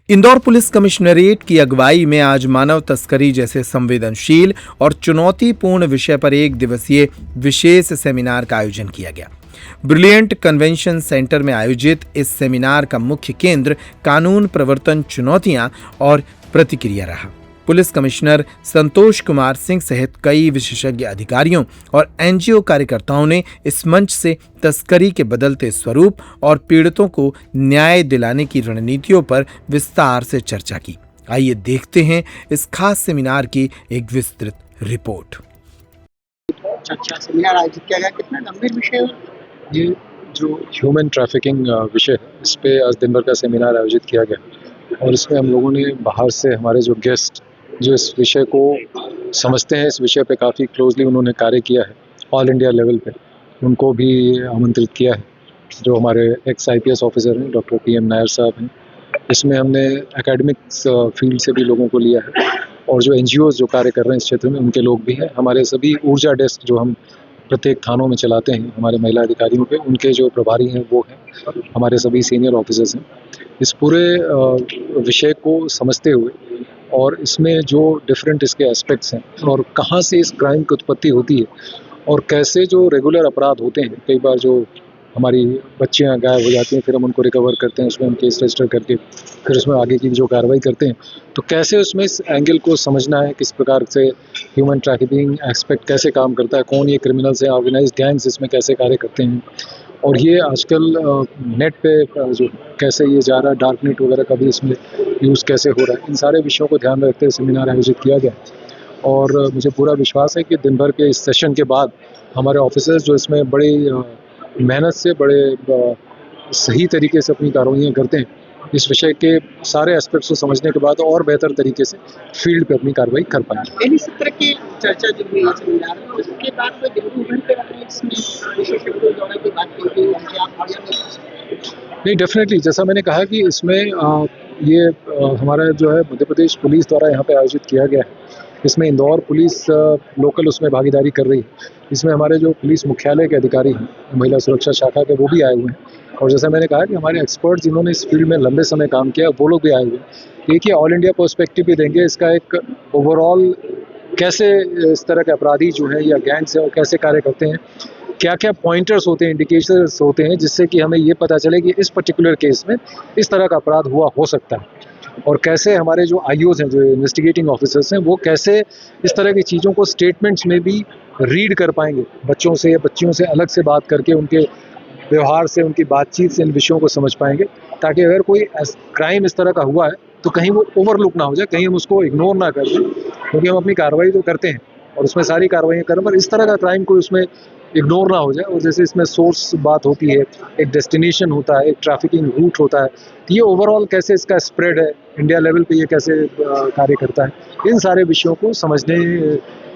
Indore police commissionerate की अगुवाई में आज मानव तस्करी जैसे संवेदनशील और चुनौतीपूर्ण विषय पर एक दिवसीय विशेष सेमिनार का आयोजन किया गया। ब्रिलियंट कन्वेंशन सेंटर में आयोजित इस सेमिनार का मुख्य केंद्र कानून प्रवर्तन चुनौतियां और प्रतिक्रिया रहा। पुलिस कमिश्नर संतोष कुमार सिंह सहित कई विशेषज्ञ अधिकारियों और एनजीओ कार्यकर्ताओं ने इस मंच से तस्करी के बदलते स्वरूप और पीड़ितों को न्याय दिलाने की रणनीतियों पर विस्तार से चर्चा की। आइए देखते हैं इस खास सेमिनार की एक विस्तृत रिपोर्ट। चर्चा सेमिनार आयोजित किया गया, कितना गंभीर विषय है ये जो ह्यूमन ट्रैफिकिंग विषय है, इस पे आज दिन भर का सेमिनार आयोजित किया गया और इसमें हम लोगों ने बाहर से हमारे जो गेस्ट जो इस विषय को समझते हैं, इस विषय पे काफ़ी क्लोजली उन्होंने कार्य किया है ऑल इंडिया लेवल पे, उनको भी आमंत्रित किया है। जो हमारे एक्स IPS ऑफिसर हैं डॉक्टर PM नायर साहब हैं, इसमें हमने एकेडमिक्स फील्ड से भी लोगों को लिया है और जो NGOs जो कार्य कर रहे हैं इस क्षेत्र में उनके लोग भी हैं। हमारे सभी ऊर्जा डेस्क जो हम प्रत्येक थानों में चलाते हैं हमारे महिला अधिकारियों पे, उनके जो प्रभारी हैं वो हैं, हमारे सभी सीनियर ऑफिसर्स हैं। इस पूरे विषय को समझते हुए और इसमें जो डिफरेंट इसके एस्पेक्ट्स हैं और कहाँ से इस क्राइम की उत्पत्ति होती है और कैसे जो रेगुलर अपराध होते हैं, कई बार जो हमारी बच्चियां गायब हो जाती हैं, फिर हम उनको रिकवर करते हैं, उसमें हम केस रजिस्टर करके फिर उसमें आगे की जो कार्रवाई करते हैं, तो कैसे उसमें इस एंगल को समझना है, किस प्रकार से ह्यूमन ट्रैफिकिंग एस्पेक्ट कैसे काम करता है, कौन ये क्रिमिनल्स हैं, ऑर्गेनाइज्ड गैंग्स इसमें कैसे कार्य करते हैं और ये आजकल नेट पे जो कैसे ये जा रहा है, डार्क नेट वगैरह का भी इसमें यूज़ कैसे हो रहा है, इन सारे विषयों को ध्यान में रखते हुए सेमिनार आयोजित किया गया। और मुझे पूरा विश्वास है कि दिन भर के इस सेशन के बाद हमारे ऑफिसर्स जो इसमें बड़ी मेहनत से बड़े सही तरीके से अपनी कार्रवाइयाँ करते हैं, इस विषय के सारे एस्पेक्ट्स को समझने के बाद और बेहतर तरीके से फील्ड पे अपनी कार्रवाई कर पाएंगे। इस तरह की चर्चा जो हुई है सेमिनार में, उसके बाद कोई बिंदु उभर कर आए इसमें विशेषज्ञों द्वारा की बात की गई है कि आप नहीं, डेफिनेटली जैसा मैंने कहा कि इसमें ये हमारा जो है मध्य प्रदेश पुलिस द्वारा यहाँ पे आयोजित किया गया है। इसमें इंदौर पुलिस लोकल उसमें भागीदारी कर रही है। इसमें हमारे जो पुलिस मुख्यालय के अधिकारी हैं, महिला सुरक्षा शाखा के, वो भी आए हुए हैं और जैसा मैंने कहा कि हमारे एक्सपर्ट जिन्होंने इस फील्ड में लंबे समय काम किया, वो लोग भी आए हुए हैं। एक ही ऑल इंडिया पर्सपेक्टिव भी देंगे, इसका एक ओवरऑल कैसे इस तरह के अपराधी जो है या गैंग्स है वो कैसे कार्य करते हैं, क्या क्या पॉइंटर्स होते हैं, इंडिकेटर्स होते हैं, जिससे कि हमें ये पता चले कि इस पर्टिकुलर केस में इस तरह का अपराध हुआ हो सकता है और कैसे हमारे जो IOs हैं, जो इन्वेस्टिगेटिंग ऑफिसर्स हैं, वो कैसे इस तरह की चीज़ों को स्टेटमेंट्स में भी रीड कर पाएंगे, बच्चों से या बच्चियों से अलग से बात करके उनके व्यवहार से, उनकी बातचीत से इन विषयों को समझ पाएंगे, ताकि अगर कोई क्राइम इस तरह का हुआ है तो कहीं वो ओवरलुक ना हो जाए, कहीं हम उसको इग्नोर ना कर दें, क्योंकि हम अपनी कार्रवाई तो करते हैं और उसमें सारी कार्रवाइयाँ करें, पर इस तरह का क्राइम कोई उसमें इग्नोर ना हो जाए। और जैसे इसमें सोर्स बात होती है, एक डेस्टिनेशन होता है, एक ट्रैफिकिंग रूट होता है, तो ये ओवरऑल कैसे इसका स्प्रेड है, इंडिया लेवल पे ये कैसे कार्य करता है, इन सारे विषयों को समझने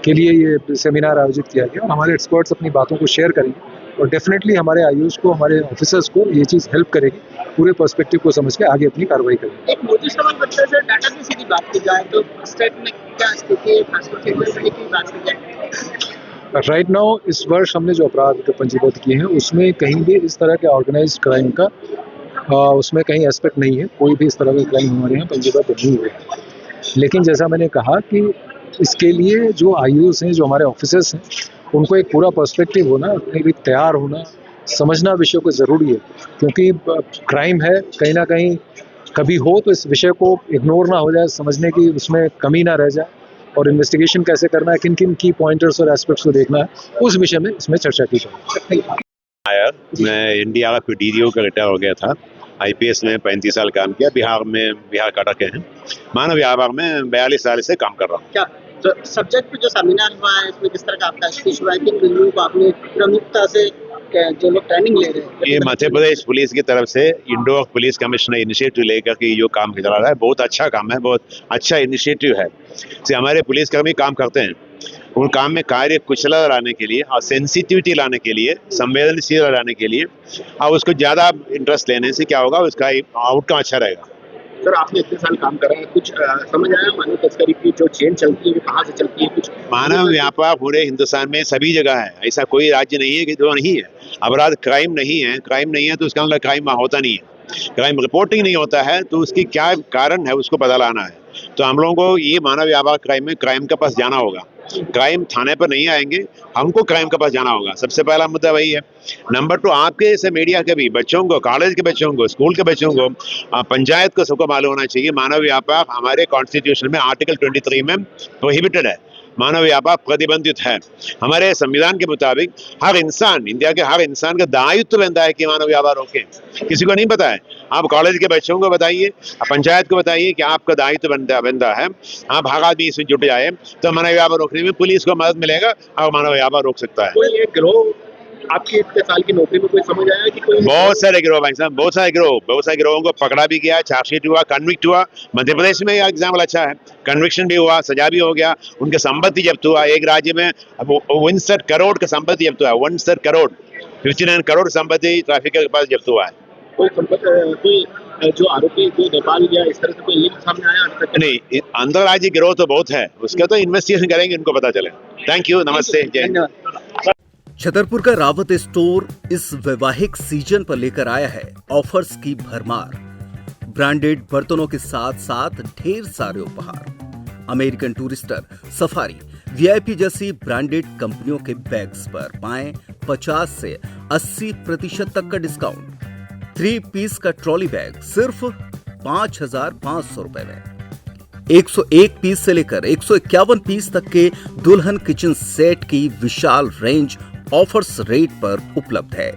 के लिए ये सेमिनार आयोजित किया गया और हमारे एक्सपर्ट्स अपनी बातों को शेयर करेंगे और डेफिनेटली हमारे IOs को, हमारे ऑफिसर्स को ये चीज़ हेल्प करेगी पूरे पर्सपेक्टिव को समझ के आगे अपनी कार्रवाई करेंगे। एक मुझे सवाल बच्चा सर, डाटाबेस की बात की जाए तो स्टेट में क्या स्थिति है, खासकर से की बात की जाए राइट नाउ इस वर्ष हमने जो अपराध पंजीबद्ध किए हैं उसमें कहीं भी इस तरह के ऑर्गेनाइज्ड क्राइम का उसमें कहीं एस्पेक्ट नहीं है, कोई भी इस तरह का क्राइम हमारे यहाँ पंजीबद्ध नहीं हुए। लेकिन जैसा मैंने कहा कि इसके लिए जो IOs हैं, जो हमारे ऑफिसर्स हैं, उनको एक पूरा पर्सपेक्टिव होना, अपने भी तैयार होना, समझना विषय को ज़रूरी है, क्योंकि क्राइम है, कहीं ना कहीं कभी हो तो इस विषय को इग्नोर ना हो जाए, समझने की उसमें कमी ना रह जाए और इन्वेस्टिगेशन कैसे करना है, किन किन की पॉइंटर्स और एस्पेक्ट्स को देखना है, उस विषय में इसमें चर्चा की जाए। मैं इंडिया का DDO का रिटायर हो गया था। IPS में 35 साल काम किया, बिहार काटा के हैं। मानव व्यापार में 42 साल से काम कर रहा हूँ। क्या तो सब्जेक्ट पे जो सेमिनार हुआ है इसमें किस तरह का आपका स्पीच हुआ है, किन बिंदुओं को आपने प्रमुखता से जो लोग ट्रेनिंग ले रहे हैं? ये मध्य प्रदेश पुलिस की तरफ से इंदौर पुलिस कमिश्नर इनिशिएटिव लेकर के जो काम चला रहा है, बहुत अच्छा काम है, बहुत अच्छा इनिशिएटिव है। से हमारे पुलिसकर्मी काम करते हैं, उन काम में कार्य कुशलता लाने के लिए और सेंसिटिविटी लाने के लिए, संवेदनशीलता लाने के लिए और उसको ज़्यादा इंटरेस्ट लेने से क्या होगा, उसका आउटकम अच्छा रहेगा। सर आपने इतने साल काम करा है, कुछ समझ आया मानव तस्करी की जो चेन चलती है, कहाँ से चलती है? कुछ मानव व्यापार पूरे हिंदुस्तान में सभी जगह है, ऐसा कोई राज्य नहीं है कि जो नहीं है। अपराध क्राइम नहीं है तो उसका मतलब क्राइम होता नहीं है। क्राइम रिपोर्टिंग नहीं होता है तो उसकी क्या कारण है उसको पता लाना है। तो हम लोगों को ये मानव व्यापार क्राइम में क्राइम के पास जाना होगा। क्राइम थाने पर नहीं आएंगे, हमको क्राइम के पास जाना होगा। सबसे पहला मुद्दा वही है। नंबर 2, आपके जैसे मीडिया के भी बच्चों को, कॉलेज के बच्चों को, स्कूल के बच्चों को, पंचायत को सबको मालूम होना चाहिए मानव व्यापार हमारे कॉन्स्टिट्यूशन में आर्टिकल 23 में प्रोहिबिटेड है। मानव व्यापार प्रतिबंधित है। हमारे संविधान के मुताबिक हर इंसान, इंडिया के हर इंसान का दायित्व बनता है कि मानव व्यापार रोके। किसी को नहीं पता है। आप कॉलेज के बच्चों को बताइए, पंचायत को बताइए कि आपका दायित्व बनता है। आप हर आदमी इसमें जुट जाए तो मानव व्यापार रोकने में पुलिस को मदद मिलेगा और मानव व्यापार रोक सकता है। कोई एक गिरोह आपकी इतने साल की नौकरी में कोई समझ आया कि कोई बहुत सारे गिरोह भाई साहब, बहुत सारे गिरोहों को पकड़ा भी गया, चार्जशीट हुआ, कन्विक्ट हुआ। मध्य प्रदेश में एग्जाम्पल अच्छा है, कन्विक्शन भी हुआ, सजा भी हो गया, उनके संपत्ति जब्त हुआ। एक राज्य में 69 करोड़ का संपत्ति जब्त हुआ, 69 करोड़, 59 करोड़ संपत्ति ट्रैफिक के पास जब्त हुआ है। कोई जो आरोपी जो नेपाल गया इस तरह से कोई लिंक सामने आया अभी तक? नहीं, अंतरराज्यीय गिरोह तो बहुत है, उसका तो इन्वेस्टिगेशन करेंगे, उनको पता चले। थैंक यू, नमस्ते, जय हिंद। धन्यवाद। छतरपुर का रावत स्टोर इस वैवाहिक सीजन पर लेकर आया है ऑफर्स की भरमार। ब्रांडेड बर्तनों के साथ साथ ढेर सारे उपहार। अमेरिकन टूरिस्टर, सफारी, वीआईपी जैसी ब्रांडेड कंपनियों के बैग्स पर पाएं 50 से 80% तक का डिस्काउंट। 3 पीस का ट्रॉली बैग सिर्फ 5,500 रुपए में। 101 पीस से लेकर 151 पीस तक के दुल्हन किचन सेट की विशाल रेंज ऑफर्स रेट पर उपलब्ध है।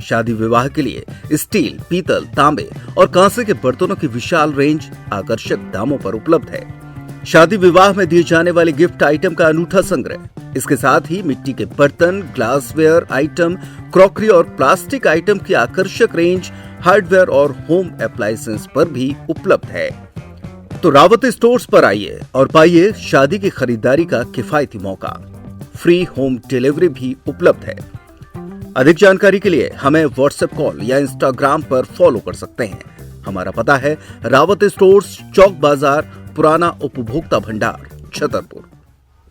शादी विवाह के लिए स्टील, पीतल, तांबे और कांसे के बर्तनों की विशाल रेंज आकर्षक दामों पर उपलब्ध है। शादी विवाह में दिए जाने वाले गिफ्ट आइटम का अनूठा संग्रह, इसके साथ ही मिट्टी के बर्तन, ग्लासवेयर आइटम, क्रॉकरी और प्लास्टिक आइटम की आकर्षक रेंज हार्डवेयर और होम अप्लायंसेस पर भी उपलब्ध है। तो रावत स्टोर्स पर आइए और पाइए शादी की खरीदारी का किफायती मौका। फ्री होम डिलीवरी भी उपलब्ध है। अधिक जानकारी के लिए हमें व्हाट्सएप कॉल या इंस्टाग्राम पर फॉलो कर सकते हैं। हमारा पता है रावत स्टोर्स, चौक बाजार, पुराना उपभोक्ता भंडार, छतरपुर।